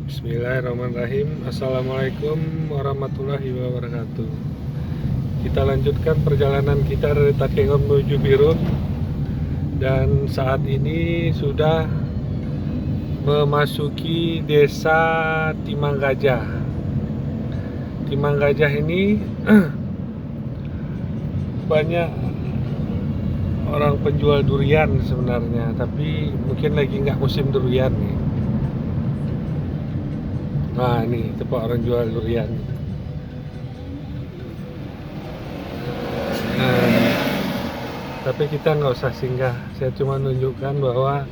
Bismillahirrahmanirrahim. Assalamualaikum warahmatullahi wabarakatuh. Kita lanjutkan perjalanan kita dari Takengon menuju Birun. Dan saat ini sudah memasuki desa Timanggajah. Timanggajah ini banyak orang penjual durian sebenarnya, tapi mungkin lagi nggak musim durian nih. Nah, ini tempat orang jual durian. Nah, tapi kita nggak usah singgah. Saya cuma menunjukkan bahwa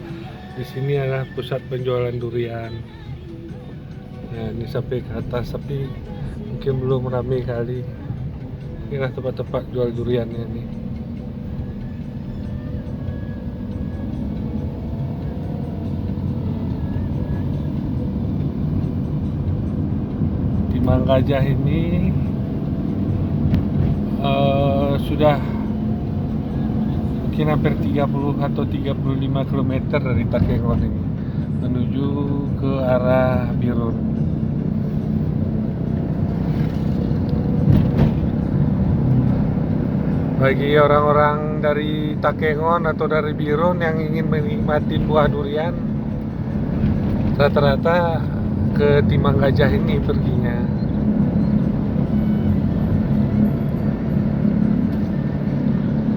di sini adalah pusat penjualan durian. Nah, ini sampai ke atas, tapi mungkin belum ramai kali. Inilah tempat-tempat jual duriannya nih. Timanggajah ini sudah mungkin hampir 30 atau 35 km dari Takengon ini menuju ke arah Birun. Bagi orang-orang dari Takengon atau dari Birun yang ingin menikmati buah durian, rata-rata ke Timanggajah ini perginya.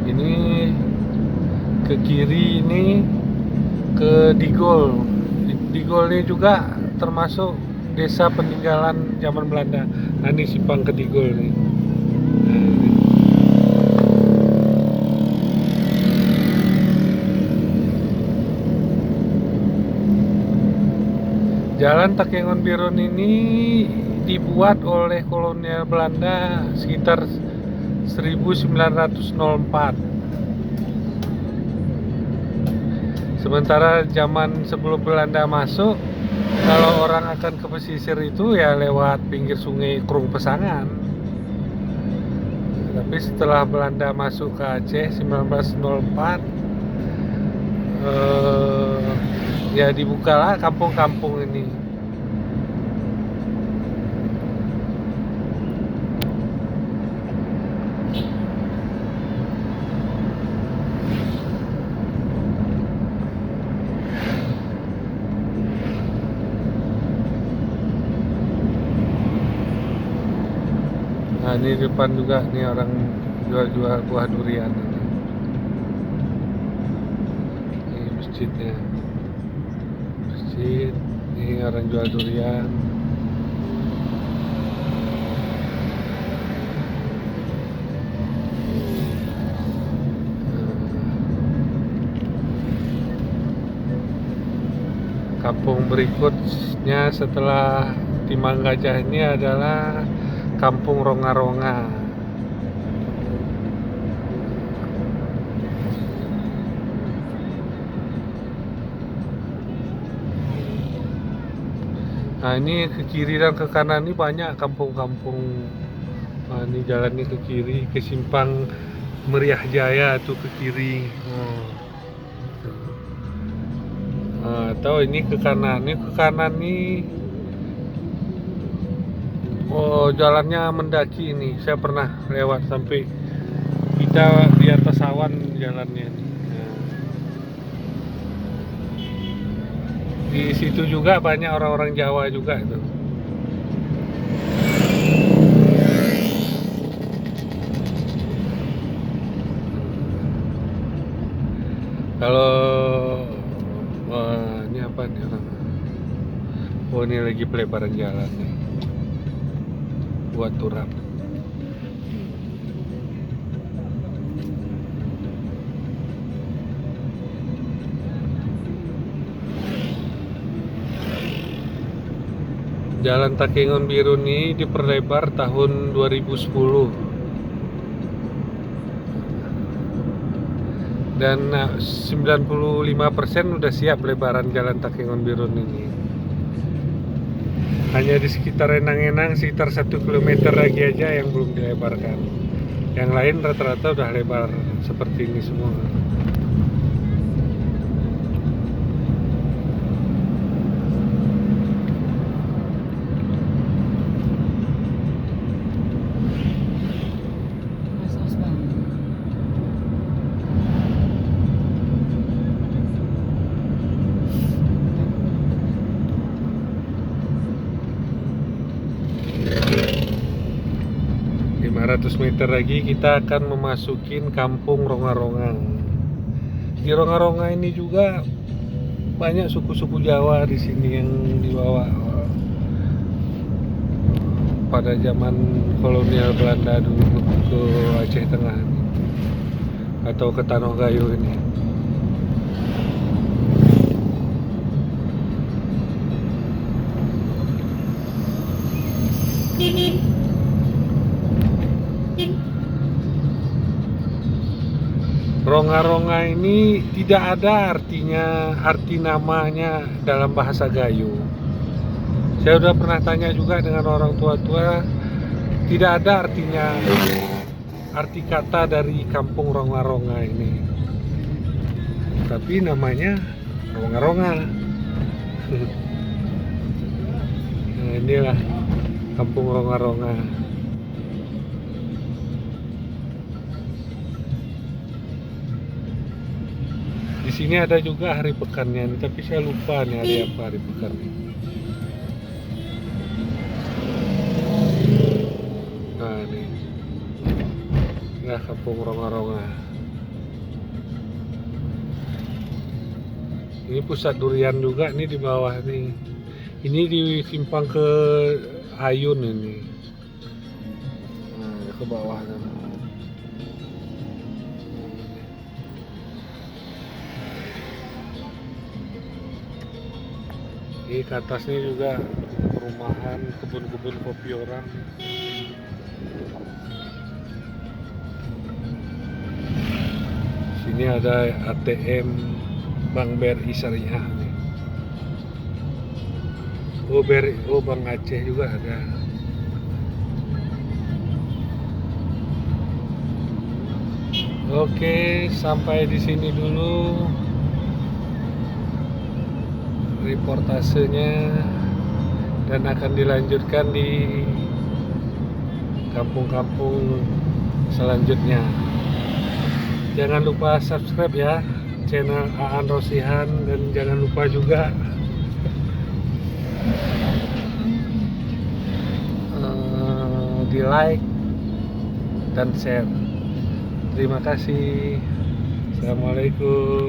Ini ke kiri ini ke Digol. Digol ini juga termasuk desa peninggalan zaman Belanda. Nah, ini simpang ke Digol nih. Jalan Takengon Birun ini dibuat oleh kolonial Belanda sekitar 1904. Sementara zaman sebelum Belanda masuk, kalau orang akan ke pesisir itu ya lewat pinggir sungai Krung Pesangan. Tapi setelah Belanda masuk ke Aceh 1904, ya dibukalah kampung-kampung ini. Nah, ini depan juga nih orang jual-jual buah durian ini. Ini masjidnya. Masjid, ini orang jual durian. Kampung berikutnya setelah Timanggajah ini adalah Kampung Ronga-Ronga. Nah, ini ke kiri dan ke kanan ini banyak kampung-kampung. Nah, ini jalannya ke kiri, ke simpang Meriah Jaya tuh ke kiri. Atau ini ke kanan. Ini ke kanan nih. Oh, jalannya mendaki ini. Saya pernah lewat sampai kita di atas awan jalannya nih. Di situ juga banyak orang-orang Jawa juga itu. Kalau ini apa nih orang? Oh, ini lagi pelebaran jalan nih. Buat turap. Jalan Takengon Birun ini diperlebar tahun 2010. Dan 95% udah siap lebaran jalan Takengon Birun ini. Hanya di sekitar Enang-Enang sekitar 1 km lagi aja yang belum dilebarkan. Yang lain rata-rata udah lebar seperti ini semua. 500 meter lagi kita akan memasukin kampung Ronga-Ronga. Di Ronga-Ronga ini juga banyak suku-suku Jawa di sini yang dibawa pada zaman kolonial Belanda dulu ke Aceh Tengah atau ke Tanah Gayo ini. Ronga-Ronga ini tidak ada arti namanya dalam bahasa Gayo. Saya sudah pernah tanya juga dengan orang tua-tua, tidak ada arti kata dari kampung Ronga-Ronga ini. Tapi namanya Ronga-Ronga. Nah, inilah kampung Ronga-Ronga. Di sini ada juga hari pekannya, tapi saya lupa nih hari apa hari pekannya. Nah, ini kampung Ronga-Ronga. Ini pusat durian juga nih di bawah nih. Ini di simpang ke Ayun ini. Nah, ke bawah kan. Ini ke atasnya juga perumahan, kebun-kebun kopi orang. Sini ada ATM Bank BRI Syariah nih. Oh, Bank Aceh juga ada. Oke, sampai di sini dulu reportasenya, dan akan dilanjutkan di kampung-kampung selanjutnya. Jangan lupa subscribe ya channel Aan Rosihan, dan jangan lupa juga di like dan share. Terima kasih. Assalamualaikum.